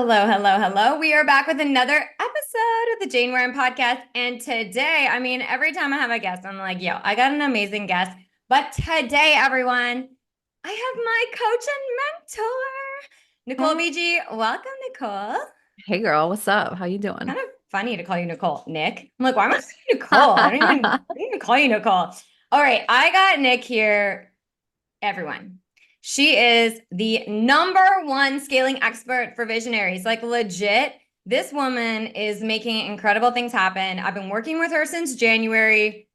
Hello, hello, hello. We are back with another episode of the Jane Warren podcast. And today, every time I have a guest, I'm like, yo, I got an amazing guest. But today, everyone, I have my coach and mentor, Nicole Hey, Beegee. Welcome, Nicole. hey girl, what's up? How you doing? Kind of funny to call you Nicole, Nick. I'm like, why am I saying Nicole? I don't even call you Nicole. All right, I got Nick here, everyone. She is the number one scaling expert for visionaries. Like legit, this woman is making incredible things happen. I've been working with her since January.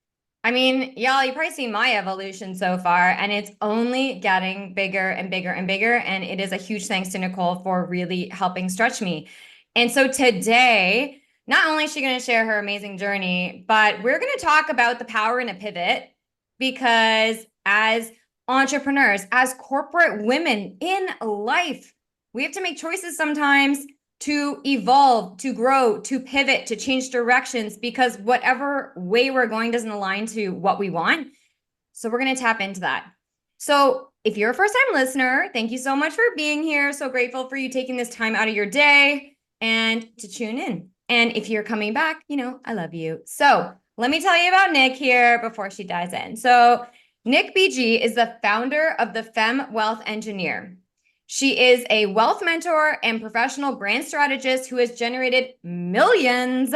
Y'all, you probably seen my evolution so far, and it's only getting bigger and bigger and bigger. And it is a huge thanks to Nicole for really helping stretch me. And so today, not only is she going to share her amazing journey, but we're going to talk about the power in a pivot because as entrepreneurs, as corporate women in life, we have to make choices sometimes to evolve, to grow, to pivot, to change directions because whatever way we're going doesn't align to what we want. So we're going to tap into that. So if you're a first time listener, thank you so much for being here. So grateful for you taking this time out of your day and to tune in. And if you're coming back, I love you. So let me tell you about Nic here before she dives in. So Nic BeeGee is the founder of the Femme Wealth Engineer. She is a wealth mentor and professional brand strategist who has generated millions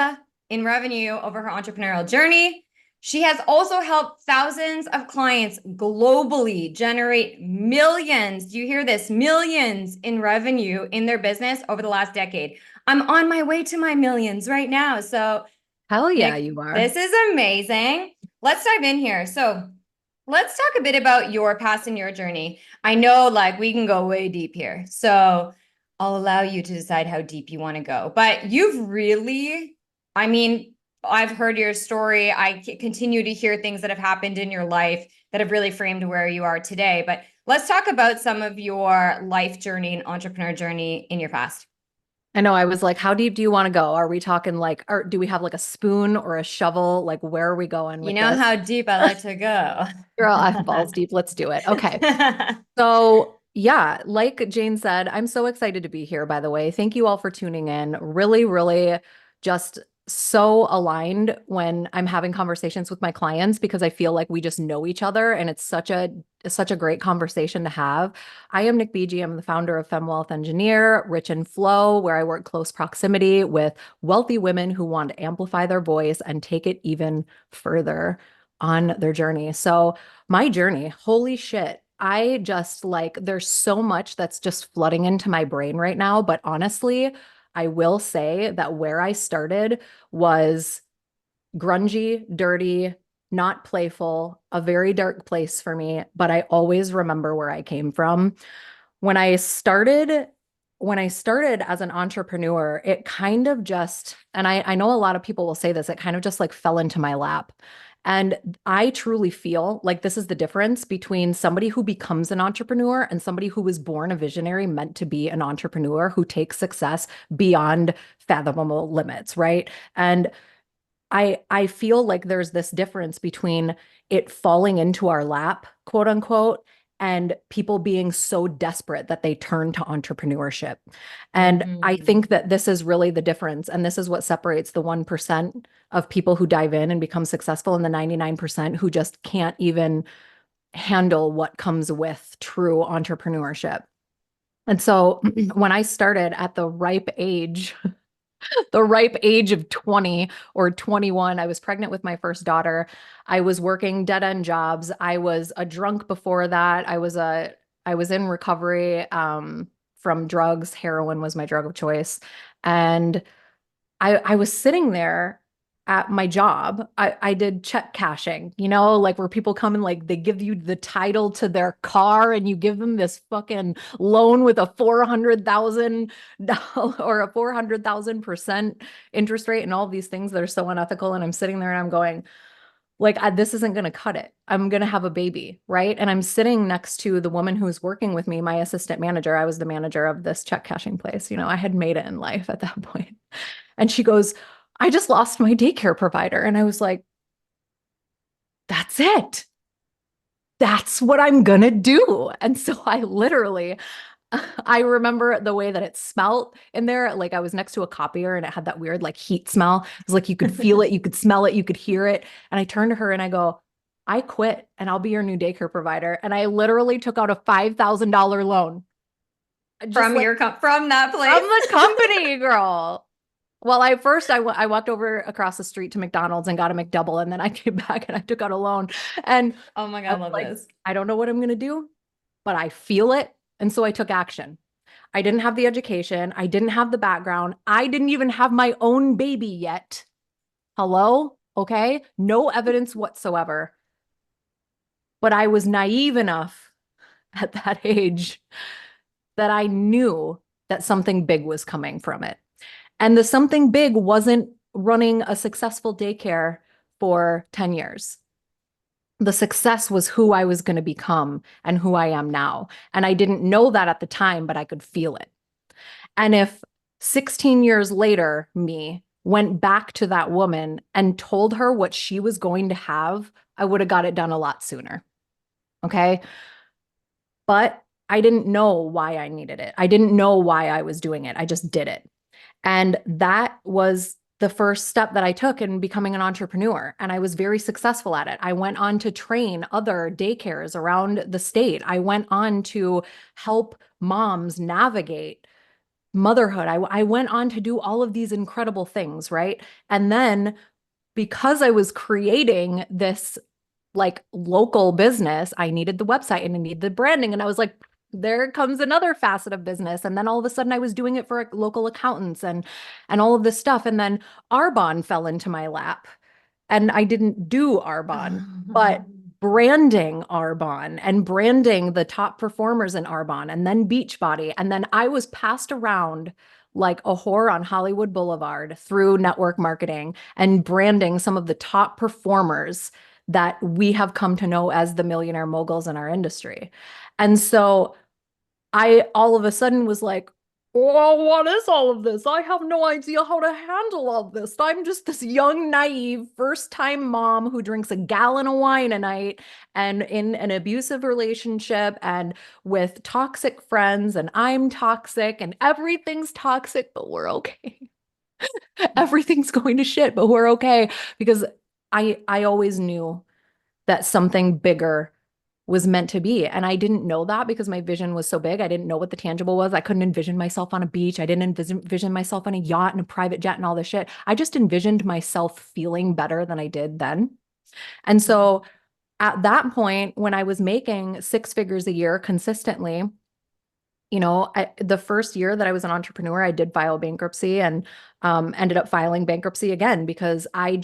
in revenue over her entrepreneurial journey. She has also helped thousands of clients globally generate millions. Do you hear this? Millions in revenue in their business over the last decade. I'm on my way to my millions right now. So, Hell yeah, Nic, you are. this is amazing. Let's dive in here. So, let's talk a bit about your past and your journey. I know we can go way deep here. So I'll allow you to decide how deep you want to go. But you've really, I've heard your story. I continue to hear things that have happened in your life that have really framed where you are today. But let's talk about some of your life journey and entrepreneur journey in your past. I know I was like, how deep do you want to go? Are we talking or do we have like a spoon or a shovel? Like, where are we going You with know this? how deep I like to go. Girl, I'm balls deep. Let's do it. Okay. So, yeah, like Jane said, I'm so excited to be here, by the way. Thank you all for tuning in. Really, really just so aligned when I'm having conversations with my clients because I feel like we just know each other and it's such a great conversation to have. I am Nic BeeGee. I'm the founder of Femme Wealth Engineer, Rich and Flow, where I work close proximity with wealthy women who want to amplify their voice and take it even further on their journey. So, my journey, holy shit. I just there's so much that's just flooding into my brain right now. But honestly, I will say that where I started was grungy, dirty, not playful, a very dark place for me. But I always remember where I came from. When I started, when I started as an entrepreneur, it kind of just, and I know a lot of people will say this, it kind of just fell into my lap. And I truly feel like this is the difference between somebody who becomes an entrepreneur and somebody who was born a visionary, meant to be an entrepreneur who takes success beyond fathomable limits, right? And I feel like there's this difference between it falling into our lap, quote unquote, and people being so desperate that they turn to entrepreneurship. And I Mhm. think that this is really the difference. And this is what separates the 1% of people who dive in and become successful and the 99% who just can't even handle what comes with true entrepreneurship. And so when I started at the ripe age of 20 or 21. I was pregnant with my first daughter. I was working dead end jobs. I was a drunk before that. I was in recovery from drugs. Heroin was my drug of choice. And I was sitting there at my job. I did check cashing, where people come and they give you the title to their car and you give them this fucking loan with a 400,000 or a 400,000% interest rate and all these things that are so unethical. And I'm sitting there and I'm going, this isn't going to cut it. I'm going to have a baby, right? And I'm sitting next to the woman who's working with me, my assistant manager. I was the manager of this check cashing place. I had made it in life at that point. And she goes, I just lost my daycare provider. And I was like, that's it. That's what I'm going to do. And so I literally, I remember the way that it smelled in there. Like I was next to a copier and it had that weird like heat smell. It was like you could feel it, you could smell it, you could hear it. And I turned to her and I go, I quit and I'll be your new daycare provider. And I literally took out a $5,000 loan. Just From like from that from place. the company, girl. Well, I walked over across the street to McDonald's and got a McDouble, and then I came back and I took out a loan. And Oh my God, I I was love like, this. I don't know what I'm gonna do, but I feel it. And so I took action. I didn't have the education. I didn't have the background. I didn't even have my own baby yet. Hello? Okay. No evidence whatsoever. But I was naive enough at that age that I knew that something big was coming from it. And the something big wasn't running a successful daycare for 10 years. The success was who I was going to become and who I am now. And I didn't know that at the time, but I could feel it. And if 16 years later, me went back to that woman and told her what she was going to have, I would have got it done a lot sooner. Okay. But I didn't know why I needed it. I didn't know why I was doing it. I just did it. And that was the first step that I took in becoming an entrepreneur. And I was very successful at it. I went on to train other daycares around the state. I went on to help moms navigate motherhood. I went on to do all of these incredible things, right? And then because I was creating this like local business, I needed the website and I needed the branding. And I was like, there comes another facet of business. And then all of a sudden I was doing it for local accountants and all of this stuff. And then Arbonne fell into my lap. And I didn't do Arbonne, but branding Arbonne and branding the top performers in Arbonne and then Beachbody. And then I was passed around like a whore on Hollywood Boulevard through network marketing and branding some of the top performers that we have come to know as the millionaire moguls in our industry. And so I all of a sudden was like, well, what is all of this? I have no idea how to handle all this. I'm just this young, naive, first time mom who drinks a gallon of wine a night and in an abusive relationship and with toxic friends, and I'm toxic and everything's toxic, but we're okay. Everything's going to shit, but we're okay because I always knew that something bigger was meant to be. And I didn't know that because my vision was so big. I didn't know what the tangible was. I couldn't envision myself on a beach. I didn't envision myself on a yacht and a private jet and all this shit. I just envisioned myself feeling better than I did then. And so at that point, when I was making six figures a year consistently, the first year that I was an entrepreneur, I did file bankruptcy and ended up filing bankruptcy again because I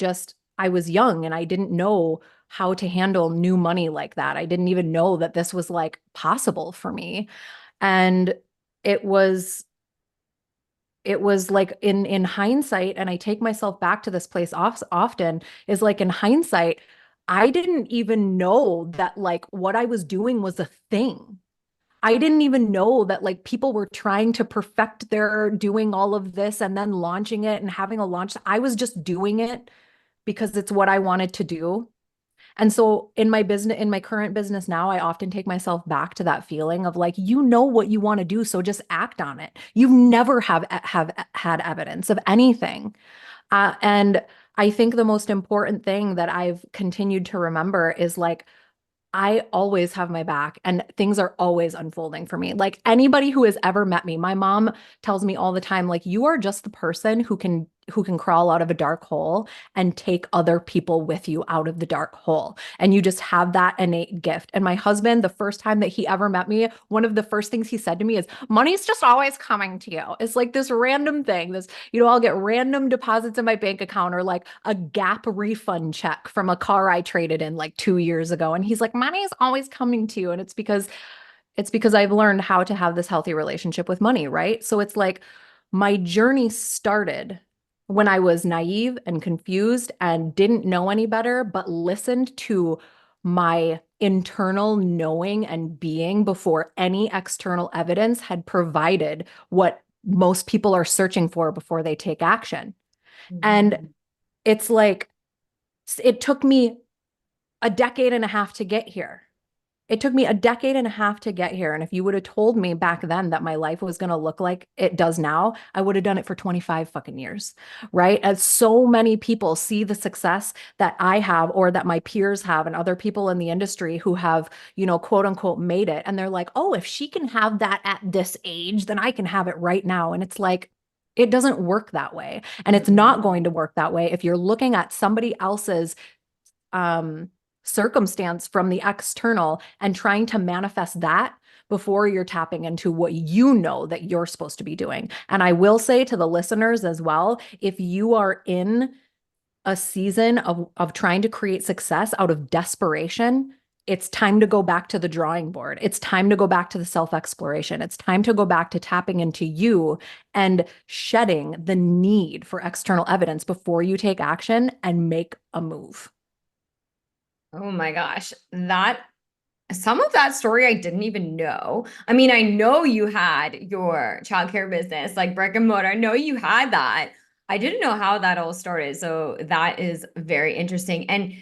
was young and I didn't know how to handle new money like that. I didn't even know that this was like possible for me. And it was it was like in hindsight, and I take myself back to this place often, is like in hindsight, I didn't even know that like what I was doing was a thing. I didn't even know that like people were trying to perfect their doing all of this and then launching it and having a launch. I was just doing it because it's what I wanted to do. And so in my current business now, I often take myself back to that feeling of like, you know what you want to do, so just act on it. You've never have had evidence of anything. And I think the most important thing that I've continued to remember is like, I always have my back and things are always unfolding for me. Like anybody who has ever met me, my mom tells me all the time, like, you are just the person who can crawl out of a dark hole and take other people with you out of the dark hole. And you just have that innate gift. And my husband, the first time that he ever met me, one of the first things he said to me is, money's just always coming to you. It's like this random thing. I'll get random deposits in my bank account or like a Gap refund check from a car I traded in like 2 years ago. And he's like, money's always coming to you. And it's because I've learned how to have this healthy relationship with money, right? So it's like my journey started when I was naive and confused and didn't know any better, but listened to my internal knowing and being before any external evidence had provided what most people are searching for before they take action. And Mhm. it's like, it took me a decade and a half to get here. It took me a decade and a half to get here. And if you would have told me back then that my life was going to look like it does now, I would have done it for 25 fucking years. Right. As so many people see the success that I have or that my peers have and other people in the industry who have, quote unquote, made it. And they're like, oh, if she can have that at this age, then I can have it right now. And it's like, it doesn't work that way. And it's not Mm-mm. going to work that way if you're looking at somebody else's um, circumstance from the external and trying to manifest that before you're tapping into what you know that you're supposed to be doing. And I will say to the listeners as well, if you are in a season of trying to create success out of desperation, it's time to go back to the drawing board. It's time to go back to the self-exploration. It's time to go back to tapping into you and shedding the need for external evidence before you take action and make a move. Oh my gosh. Some of that story I didn't even know. I mean, I know you had your childcare business, like brick and mortar. I know you had that. I didn't know how that all started. So that is very interesting. And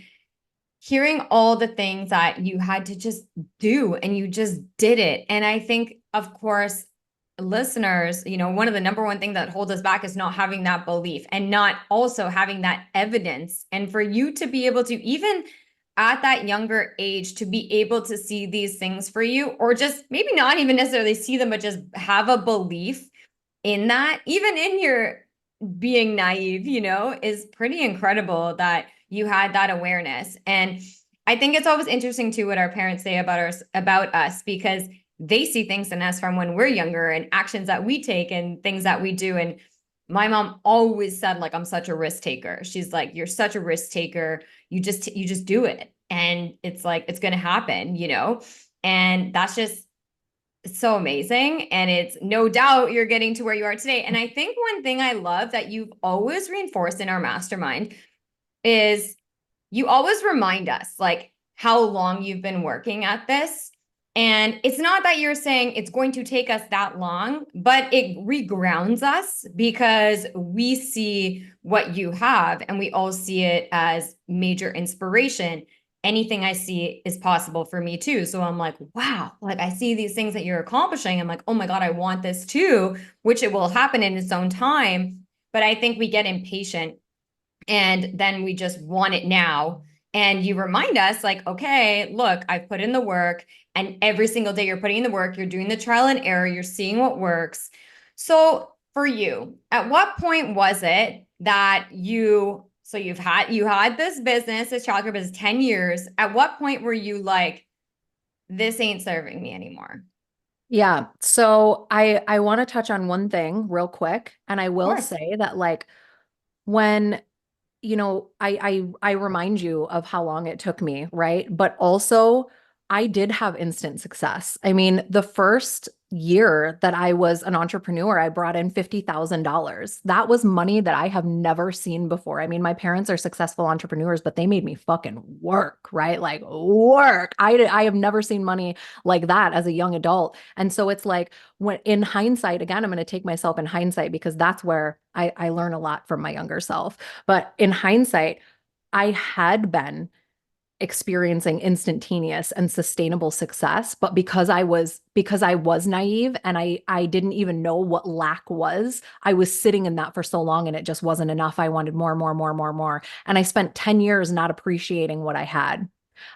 hearing all the things that you had to just do and you just did it. And I think, of course, listeners, one of the number one thing that holds us back is not having that belief and not also having that evidence. And for you to be able to, even at that younger age, to be able to see these things for you, or just maybe not even necessarily see them, but just have a belief in that, even in your being naive, is pretty incredible that you had that awareness. And I think it's always interesting too what our parents say about us, because they see things in us from when we're younger and actions that we take and things that we do. And my mom always said, like, I'm such a risk taker. She's like, you're such a risk taker. You just do it. And it's like, it's going to happen, and that's just so amazing. And it's no doubt you're getting to where you are today. And I think one thing I love that you've always reinforced in our mastermind is you always remind us like how long you've been working at this. And it's not that you're saying it's going to take us that long, but it regrounds us because we see what you have and we all see it as major inspiration. Anything I see is possible for me too. So I'm like, wow, like I see these things that you're accomplishing. I'm like, oh my God, I want this too, which it will happen in its own time. But I think we get impatient and then we just want it now. And you remind us like, okay, look, I've put in the work, and every single day you're putting in the work, you're doing the trial and error, you're seeing what works. So for you, at what point was it that you had this business, this childcare business, 10 years. At what point were you like, this ain't serving me anymore? Yeah. So I want to touch on one thing real quick. And I Of will course. say that like when I remind you of how long it took me, right? But also, I did have instant success. I mean, the first year that I was an entrepreneur, I brought in $50,000. That was money that I have never seen before. I mean, my parents are successful entrepreneurs, but they made me fucking work, right? Like work. I have never seen money like that as a young adult. And so it's like when in hindsight, again, I'm going to take myself in hindsight because that's where I learn a lot from my younger self. But in hindsight, I had been experiencing instantaneous and sustainable success, but because I was naive and I didn't even know what lack was, I was sitting in that for so long and it just wasn't enough. I wanted more, more, more, more, more. And I spent 10 years not appreciating what I had.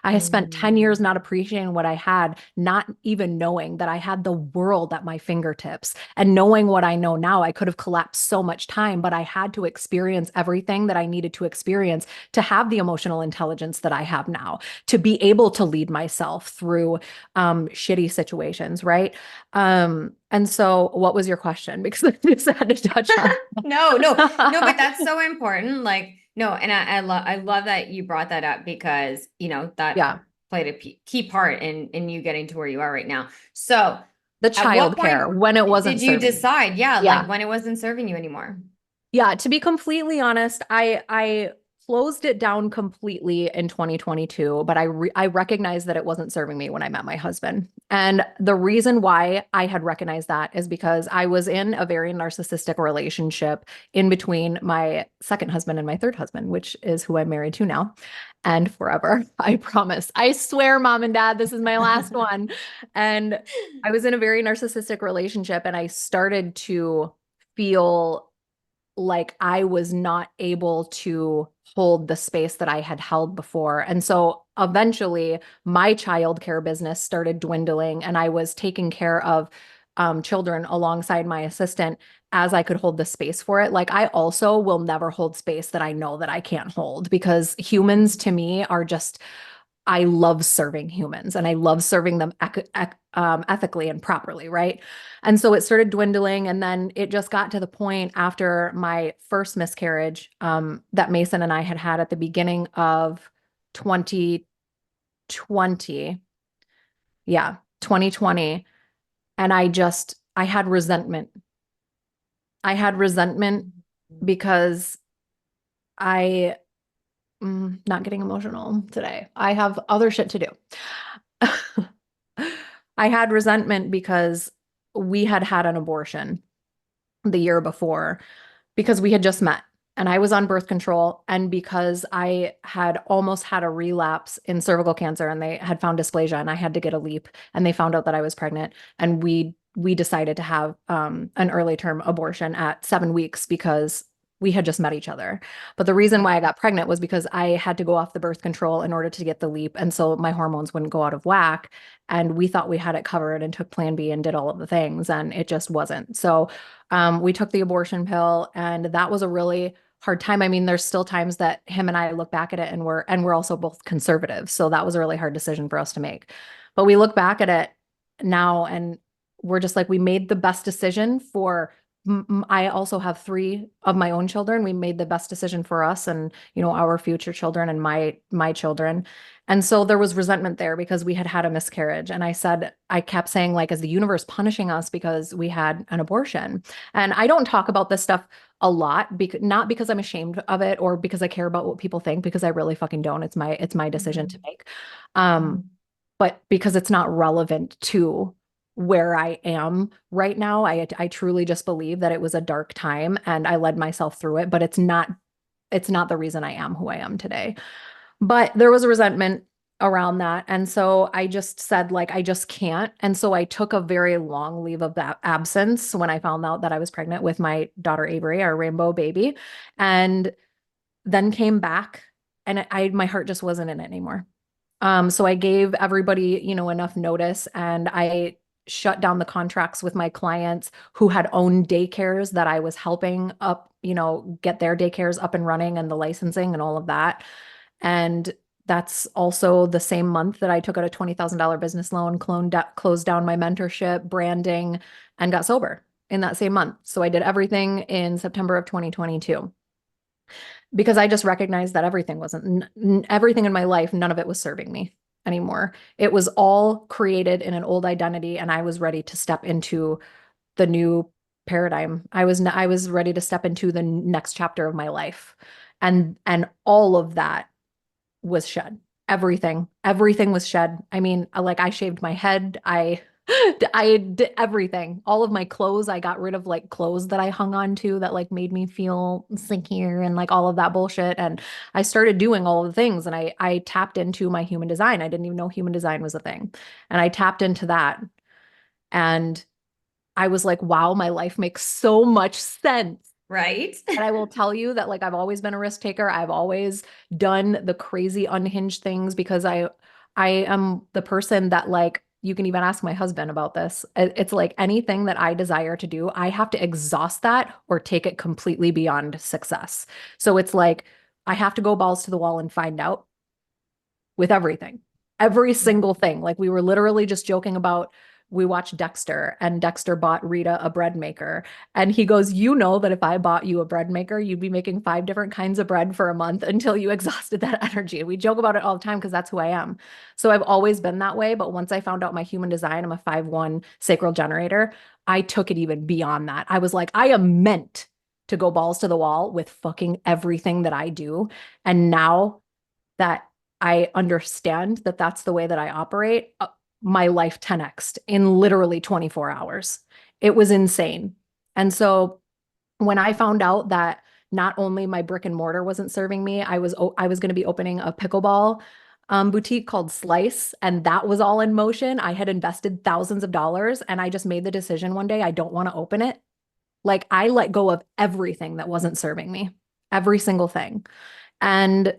I had spent 10 years Mm. not appreciating what I had, not even knowing that I had the world at my fingertips. And knowing what I know now, I could have collapsed so much time, but I had to experience everything that I needed to experience to have the emotional intelligence that I have now, to be able to lead myself through shitty situations, right? And so what was your question? Because I just had to touch on. No, no, no, but that's so important. Like, no, and I love that you brought that up because, that Yeah, played a key part in you getting to where you are right now. So, the at what childcare point when it did wasn't you serving me. decide, yeah, like Yeah. when it wasn't serving you anymore? Yeah, to be completely honest, I closed it down completely in 2022, but I recognized that it wasn't serving me when I met my husband. And the reason why I had recognized that is because I was in a very narcissistic relationship in between my second husband and my third husband, which is who I'm married to now. and forever. I promise. I swear, mom and dad, this is my last one. And I was in a very narcissistic relationship and I started to feel like I was not able to hold the space that I had held before. And so eventually my childcare business started dwindling and I was taking care of children alongside my assistant as I could hold the space for it. Like I also will never hold space that I know that I can't hold because humans to me are just I love serving humans and I love serving them ethically and properly, right? And so it started dwindling. And then it just got to the point after my first miscarriage that Mason and I had had at the beginning of 2020. Yeah, 2020. And I had resentment. I had resentment because I not getting emotional today. I have other shit to do. I had resentment because we had had an abortion the year before because we had just met and I was on birth control and because I had almost had a relapse in cervical cancer and they had found dysplasia and I had to get a leap and they found out that I was pregnant and we decided to have an early term abortion at 7 weeks because we had just met each other. But the reason why I got pregnant was because I had to go off the birth control in order to get the leap. And so my hormones wouldn't go out of whack. And we thought we had it covered and took Plan B and did all of the things. And it just wasn't. So we took the abortion pill and that was a really hard time. I mean, there's still times that him and I look back at it and we're also both conservative. So that was a really hard decision for us to make. But we look back at it now and we're just like, we made the best decision for I also have 3 of my own children. We made the best decision for us and, you know, our future children and my children. And so there was resentment there because we had had a miscarriage. And I kept saying like, is the universe punishing us because we had an abortion? And I don't talk about this stuff a lot because not because I'm ashamed of it or because I care about what people think, because I really fucking don't. It's my decision to make. But because it's not relevant to where I am right now. I truly just believe that it was a dark time and I led myself through it, but it's not the reason I am who I am today. But there was a resentment around that. And so I just said like I just can't. And so I took a very long leave of that absence when I found out that I was pregnant with my daughter Avery, our rainbow baby, and then came back and my heart just wasn't in it anymore. So I gave everybody, you know, enough notice and I shut down the contracts with my clients who had owned daycares that I was helping up, you know, get their daycares up and running and the licensing and all of that. And that's also the same month that I took out a $20,000 business loan, closed down my mentorship, branding, and got sober in that same month. So I did everything in September of 2022 because I just recognized that everything in my life, none of it was serving me anymore. It was all created in an old identity and I was ready to step into the new paradigm. I was ready to step into the next chapter of my life. And all of that was shed. Everything was shed. I mean, like I shaved my head. I did everything. All of my clothes, I got rid of like clothes that I hung on to that like made me feel secure and like all of that bullshit. And I started doing all of the things and I tapped into my human design. I didn't even know human design was a thing. And I tapped into that. And I was like, wow, my life makes so much sense. Right? And I will tell you that like I've always been a risk taker. I've always done the crazy unhinged things because I am the person that like you can even ask my husband about this. It's like anything that I desire to do, I have to exhaust that or take it completely beyond success. So it's like I have to go balls to the wall and find out with everything. Every single thing. Like we were literally just joking about we watched Dexter and Dexter bought Rita a bread maker. And he goes, you know that if I bought you a bread maker, you'd be making 5 different kinds of bread for a month until you exhausted that energy. And we joke about it all the time because that's who I am. So I've always been that way. But once I found out my human design, I'm a 5/1 sacral generator. I took it even beyond that. I was like, I am meant to go balls to the wall with fucking everything that I do. And now that I understand that that's the way that I operate, my life 10x'd in literally 24 hours. It was insane. And so when I found out that not only my brick and mortar wasn't serving me, I was going to be opening a pickleball boutique called Slice, and that was all in motion. I had invested thousands of dollars, and I just made the decision one day I don't want to open it. Like I let go of everything that wasn't serving me, every single thing. And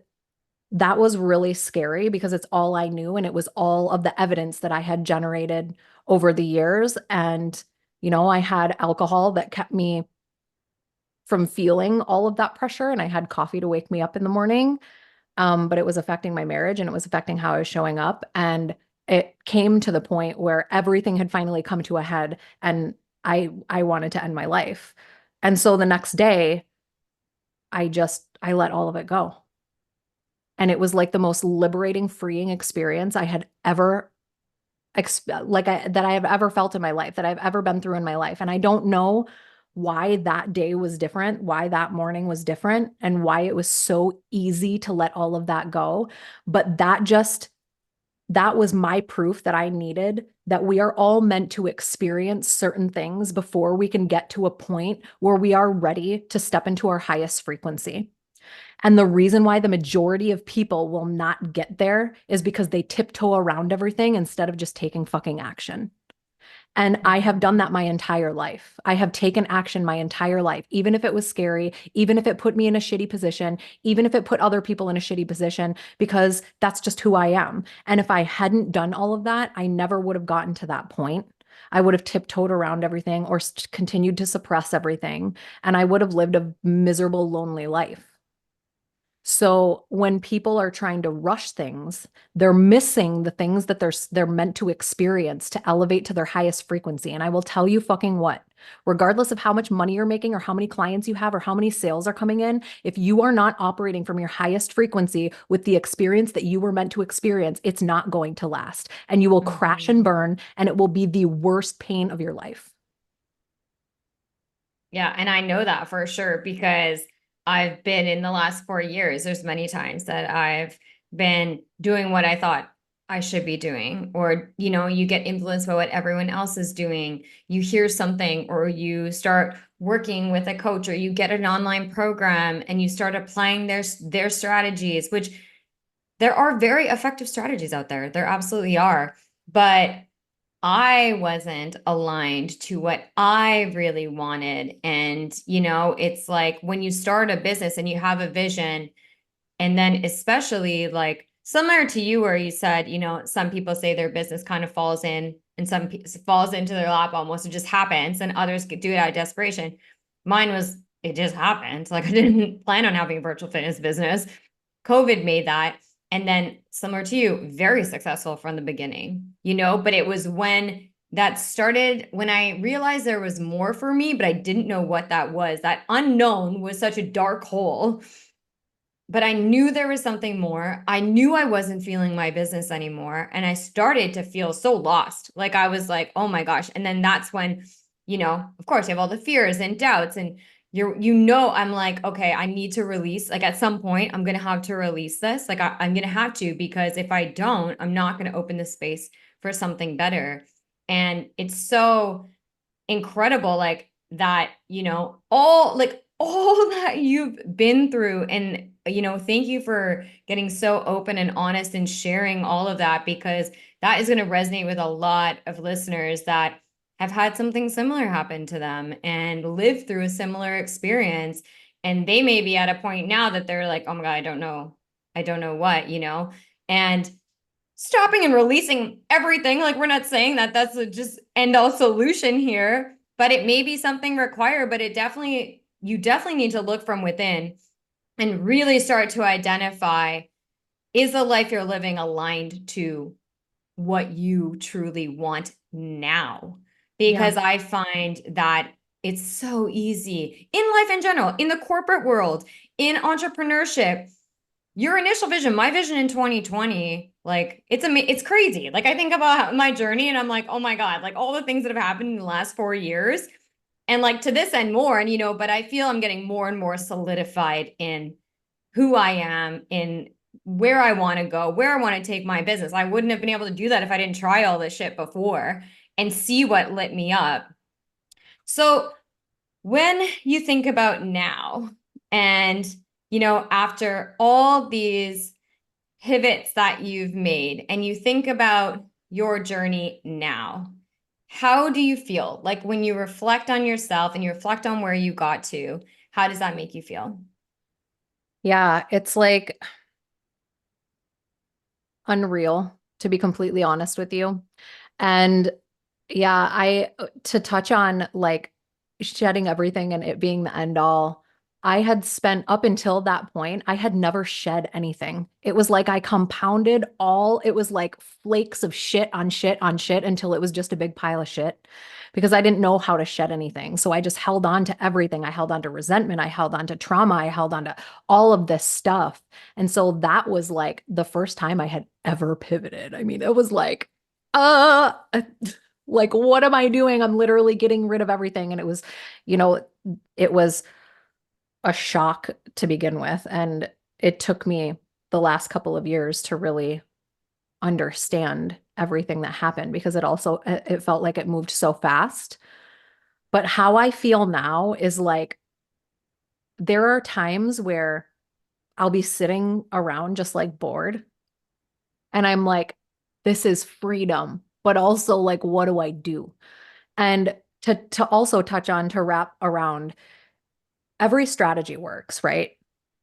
that was really scary because it's all I knew and it was all of the evidence that I had generated over the years. And, I had alcohol that kept me from feeling all of that pressure, and I had coffee to wake me up in the morning. But it was affecting my marriage and it was affecting how I was showing up. And it came to the point where everything had finally come to a head and I wanted to end my life. And so the next day, I let all of it go. And it was like the most liberating, freeing experience I had ever that I have ever felt in my life, that I've ever been through in my life. And I don't know why that day was different, why that morning was different, and why it was so easy to let all of that go. But that was my proof that I needed, that we are all meant to experience certain things before we can get to a point where we are ready to step into our highest frequency. And the reason why the majority of people will not get there is because they tiptoe around everything instead of just taking fucking action. And I have done that my entire life. I have taken action my entire life, even if it was scary, even if it put me in a shitty position, even if it put other people in a shitty position, because that's just who I am. And if I hadn't done all of that, I never would have gotten to that point. I would have tiptoed around everything or continued to suppress everything. And I would have lived a miserable, lonely life. So when people are trying to rush things, they're missing the things that they're meant to experience to elevate to their highest frequency. And I will tell you fucking what, regardless of how much money you're making or how many clients you have or how many sales are coming in, if you are not operating from your highest frequency with the experience that you were meant to experience, it's not going to last. And you will crash and burn, and it will be the worst pain of your life. Yeah, and I know that for sure because I've been in the last 4 years. There's many times that I've been doing what I thought I should be doing, or you get influenced by what everyone else is doing. You hear something, or you start working with a coach, or you get an online program and you start applying their strategies, which there are very effective strategies out there. There absolutely are. But I wasn't aligned to what I really wanted. And, it's like when you start a business and you have a vision, and then especially like similar to you, where you said, some people say their business kind of falls in and some falls into their lap almost. It just happens, and others do it out of desperation. Mine was, it just happened. Like I didn't plan on having a virtual fitness business. COVID made that. And then similar to you, very successful from the beginning, but it was when that started, when I realized there was more for me, but I didn't know what that was. That unknown was such a dark hole, but I knew there was something more. I knew I wasn't feeling my business anymore. And I started to feel so lost. Like I was like, oh my gosh. And then that's when, of course, you have all the fears and doubts, and I'm like, okay, I need to release. Like at some point, I'm going to have to release this. Like I'm going to have to, because if I don't, I'm not going to open the space for something better. And it's so incredible, like that, all that you've been through. And, thank you for getting so open and honest and sharing all of that, because that is going to resonate with a lot of listeners that have had something similar happen to them and lived through a similar experience. And they may be at a point now that they're like, oh my God, I don't know what, and stopping and releasing everything. Like we're not saying that that's a just end all solution here, but it may be something required, but you definitely need to look from within and really start to identify, is the life you're living aligned to what you truly want now? Because Yeah. I find that it's so easy in life in general, in the corporate world, in entrepreneurship. Your initial vision, my vision in 2020, like it's crazy. Like I think about my journey and I'm like, oh my God, like all the things that have happened in the last 4 years, and like to this end more. And, but I feel I'm getting more and more solidified in who I am, in where I want to go, where I want to take my business. I wouldn't have been able to do that if I didn't try all this shit before and see what lit me up. So when you think about now, And, after all these pivots that you've made and you think about your journey now, how do you feel? Like when you reflect on yourself and you reflect on where you got to, how does that make you feel? Yeah, it's like unreal, to be completely honest with you. And yeah, to touch on like shedding everything and it being the end all, I had spent up until that point, I had never shed anything. It was like I compounded it was like flakes of shit on shit on shit until it was just a big pile of shit because I didn't know how to shed anything. So I just held on to everything. I held on to resentment. I held on to trauma. I held on to all of this stuff. And so that was like the first time I had ever pivoted. I mean, it was uh, like, what am I doing? I'm literally getting rid of everything. And you know, it was a shock to begin with. And it took me the last couple of years to really understand everything that happened because it felt like it moved so fast. But how I feel now is like there are times where I'll be sitting around just like bored and I'm like, this is freedom, but also like, what do I do? And to also touch on to wrap around, every strategy works, right?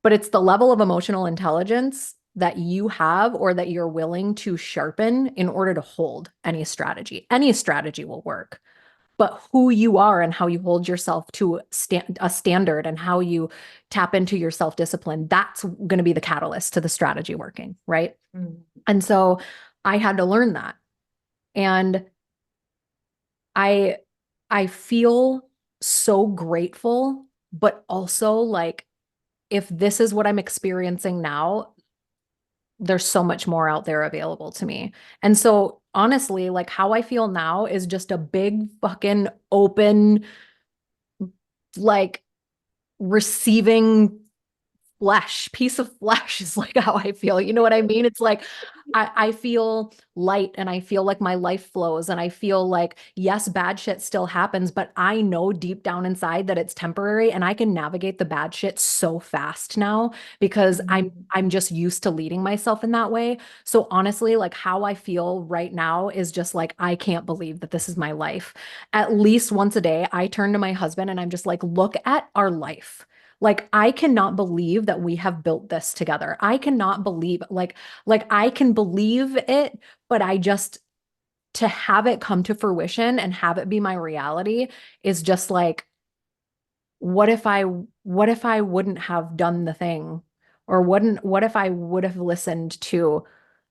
But it's the level of emotional intelligence that you have or that you're willing to sharpen in order to hold any strategy. Any strategy will work. But who you are and how you hold yourself to a standard and how you tap into your self-discipline, that's going to be the catalyst to the strategy working, right? Mm. And so I had to learn that. And I I feel so grateful, but also like if this is what I'm experiencing now, there's so much more out there available to me. And so honestly, like how I feel now is just a big fucking open, like receiving piece of flesh is like how I feel. You know what I mean? It's like I feel light and I feel like my life flows and I feel like, yes, bad shit still happens, but I know deep down inside that it's temporary and I can navigate the bad shit so fast now because I'm just used to leading myself in that way. So honestly, like how I feel right now is just like, I can't believe that this is my life. At least once a day, I turn to my husband and I'm just like, look at our life. Like I cannot believe that we have built this together. I cannot believe like I can believe it, but I just to have it come to fruition and have it be my reality is just like what if I wouldn't have done the thing or what if I would have listened to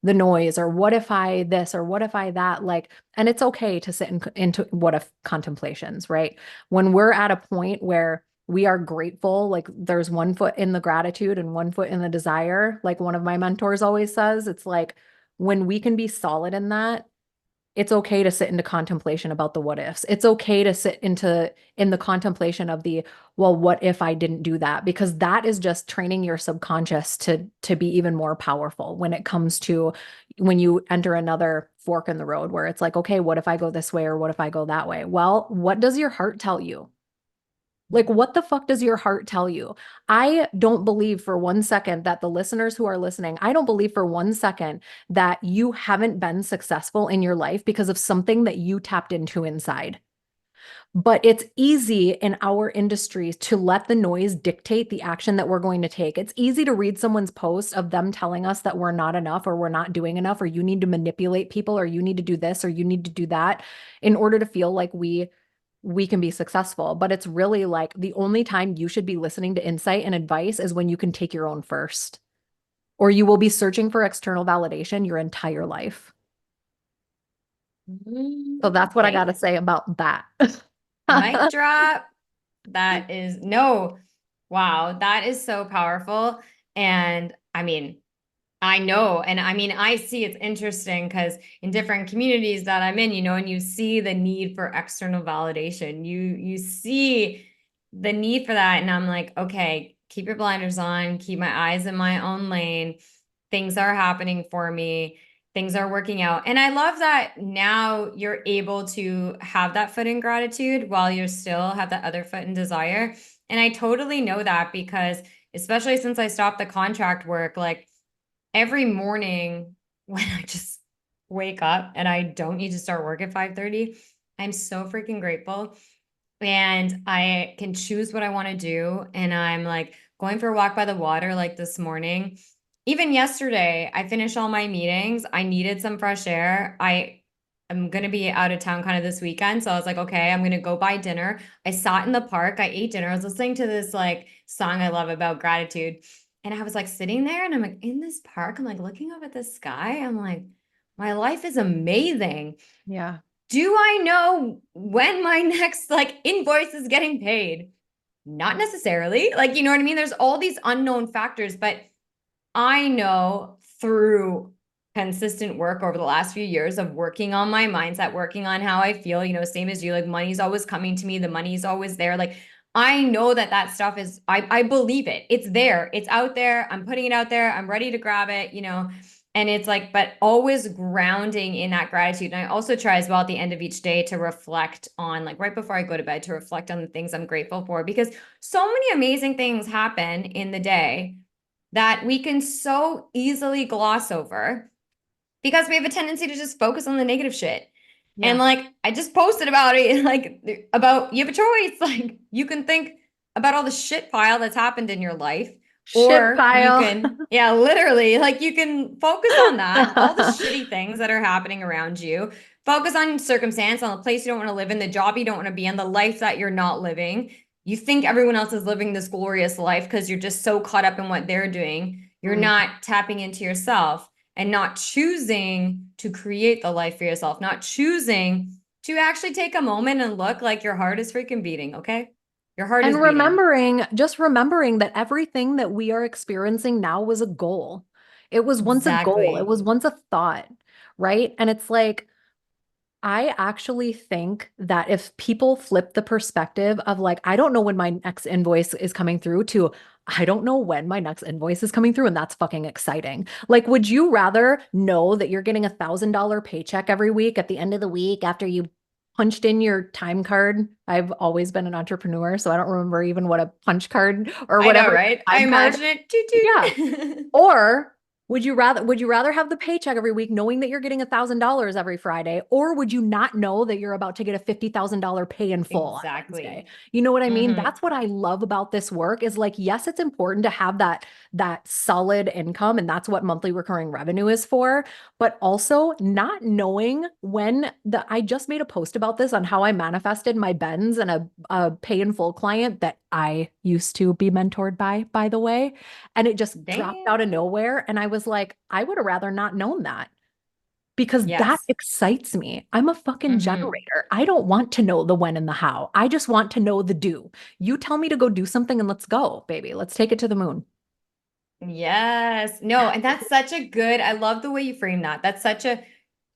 the noise or what if I this or what if I that like and it's okay to into what if contemplations, right? When we're at a point where we are grateful, like there's one foot in the gratitude and one foot in the desire, like one of my mentors always says, it's like when we can be solid in that, it's okay to sit into contemplation about the what ifs. It's okay to sit in the contemplation of the, well, what if I didn't do that? Because that is just training your subconscious to be even more powerful when it comes to when you enter another fork in the road where it's like, okay, what if I go this way or what if I go that way? Well, what does your heart tell you? Like, what the fuck does your heart tell you? I don't believe for 1 second that the listeners who are listening, I don't believe for 1 second that you haven't been successful in your life because of something that you tapped into inside. But it's easy in our industry to let the noise dictate the action that we're going to take. It's easy to read someone's post of them telling us that we're not enough or we're not doing enough or you need to manipulate people or you need to do this or you need to do that in order to feel like we can be successful. But it's really like the only time you should be listening to insight and advice is when you can take your own first, or you will be searching for external validation your entire life. So that's what I got Okay. to say about that. Mic drop. That is no, wow, that is so powerful. And I mean, I know. And I mean, I see it's interesting because in different communities that I'm in, and you see the need for external validation. You see the need for that. And I'm like, okay, keep your blinders on, keep my eyes in my own lane. Things are happening for me. Things are working out. And I love that now you're able to have that foot in gratitude while you still have that other foot in desire. And I totally know that because especially since I stopped the contract work, like every morning when I just wake up and I don't need to start work at 5:30, I'm so freaking grateful. And I can choose what I want to do. And I'm like going for a walk by the water like this morning. Even yesterday, I finished all my meetings. I needed some fresh air. I'm going to be out of town kind of this weekend. So I was like, okay, I'm going to go buy dinner. I sat in the park. I ate dinner. I was listening to this like song I love about gratitude. And I was like sitting there and I'm like in this park. I'm like looking up at the sky. I'm like, my life is amazing. Yeah. Do I know when my next like invoice is getting paid? Not necessarily. Like, you know what I mean? There's all these unknown factors, but I know through consistent work over the last few years of working on my mindset, working on how I feel, you know, same as you, like money's always coming to me, the money's always there. Like, I know that that stuff is, I believe it. It's there, it's out there. I'm putting it out there. I'm ready to grab it, you know. And it's like, but always grounding in that gratitude. And I also try as well at the end of each day to reflect on, like right before I go to bed, to reflect on the things I'm grateful for, because so many amazing things happen in the day that we can so easily gloss over because we have a tendency to just focus on the negative shit. And Yeah. like I just posted about it, like about you have a choice. Like you can think about all the shit pile that's happened in your life, Shit or you pile. can, yeah, literally, like you can focus on that, all the shitty things that are happening around you. Focus on circumstance, on the place you don't want to live in, the job you don't want to be in, the life that you're not living. You think everyone else is living this glorious life because you're just so caught up in what they're doing. You're Mm. not tapping into yourself and not choosing to create the life for yourself, not choosing to actually take a moment and look like your heart is freaking beating, okay? Your heart is And beating. just remembering that everything that we are experiencing now was a goal. It was once a goal. It Exactly. was once a thought, right? And it's like, I actually think that if people flip the perspective of like, I don't know when my next invoice is coming through to, I don't know when my next invoice is coming through, and that's fucking exciting. Like, would you rather know that you're getting $1,000 paycheck every week at the end of the week after you punched in your time card? I've always been an entrepreneur, so I don't remember even what a punch card or I know, whatever right? I time card. imagine it. Toot Yeah. toot. Or would you rather have the paycheck every week knowing that you're getting $1,000 every Friday, or would you not know that you're about to get a $50,000 pay in full on Wednesday? Exactly. You know what I mean? Mm-hmm. That's what I love about this work is like, yes, it's important to have that solid income, and that's what monthly recurring revenue is for, but also not knowing when the I just made a post about this on how I manifested my Benz and a pay in full client that I used to be mentored by the way. And it just dropped out of Damn. nowhere. And I was like, I would have rather not known that because that Yes. excites me. I'm a fucking Mm-hmm. generator. I don't want to know the when and the how. I just want to know the do. You tell me to go do something and let's go, baby. Let's take it to the moon. Yes. No, and that's such a good, I love the way you frame that. That's such a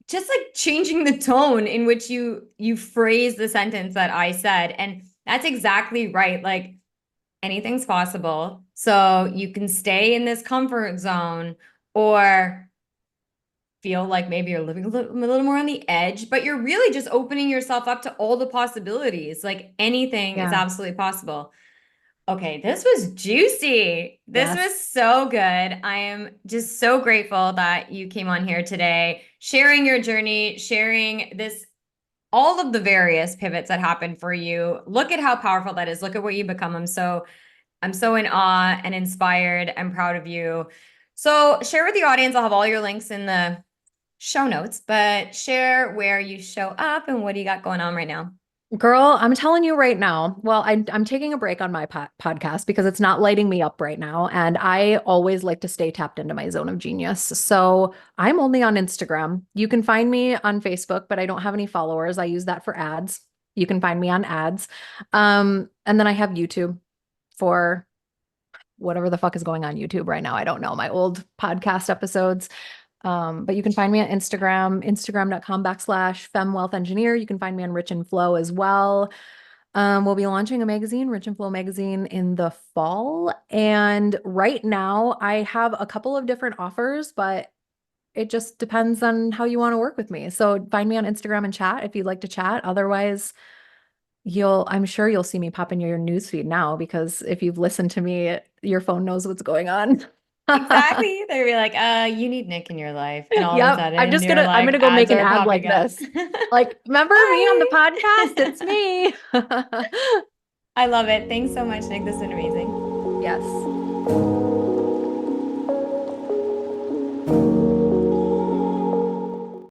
just like changing the tone in which you phrase the sentence that I said. And that's exactly right. Like anything's possible. So you can stay in this comfort zone or feel like maybe you're living a little more on the edge, but you're really just opening yourself up to all the possibilities. Like anything is Yeah. absolutely possible. Okay, this was juicy. This Yes. was so good. I am just so grateful that you came on here today, sharing your journey, sharing this, all of the various pivots that happened for you. Look at how powerful that is. Look at what you become. I'm so in awe and inspired. I'm proud of you. So share with the audience. I'll have all your links in the show notes, but share where you show up and what do you got going on right now? Girl, I'm telling you right now. Well, I'm taking a break on my podcast because it's not lighting me up right now. And I always like to stay tapped into my zone of genius. So I'm only on Instagram. You can find me on Facebook, but I don't have any followers. I use that for ads. You can find me on ads. And then I have YouTube for whatever the fuck is going on YouTube right now. I don't know, my old podcast episodes. But you can find me on Instagram, instagram.com/Femme Wealth Engineer. You can find me on Rich and Flow as well. We'll be launching a magazine, Rich and Flow magazine, in the fall. And right now, I have a couple of different offers, but it just depends on how you want to work with me. So find me on Instagram and chat if you'd like to chat. Otherwise, I'm sure you'll see me pop in your newsfeed now because if you've listened to me, your phone knows what's going on. Exactly. They'd be like, you need Nic in your life. And all of a Yep. sudden your I'm like gonna go make ads an are ad like popping up. this. Like, remember me on the Bye. podcast? It's me. I love it. Thanks so much, Nic. This has been amazing. Yes.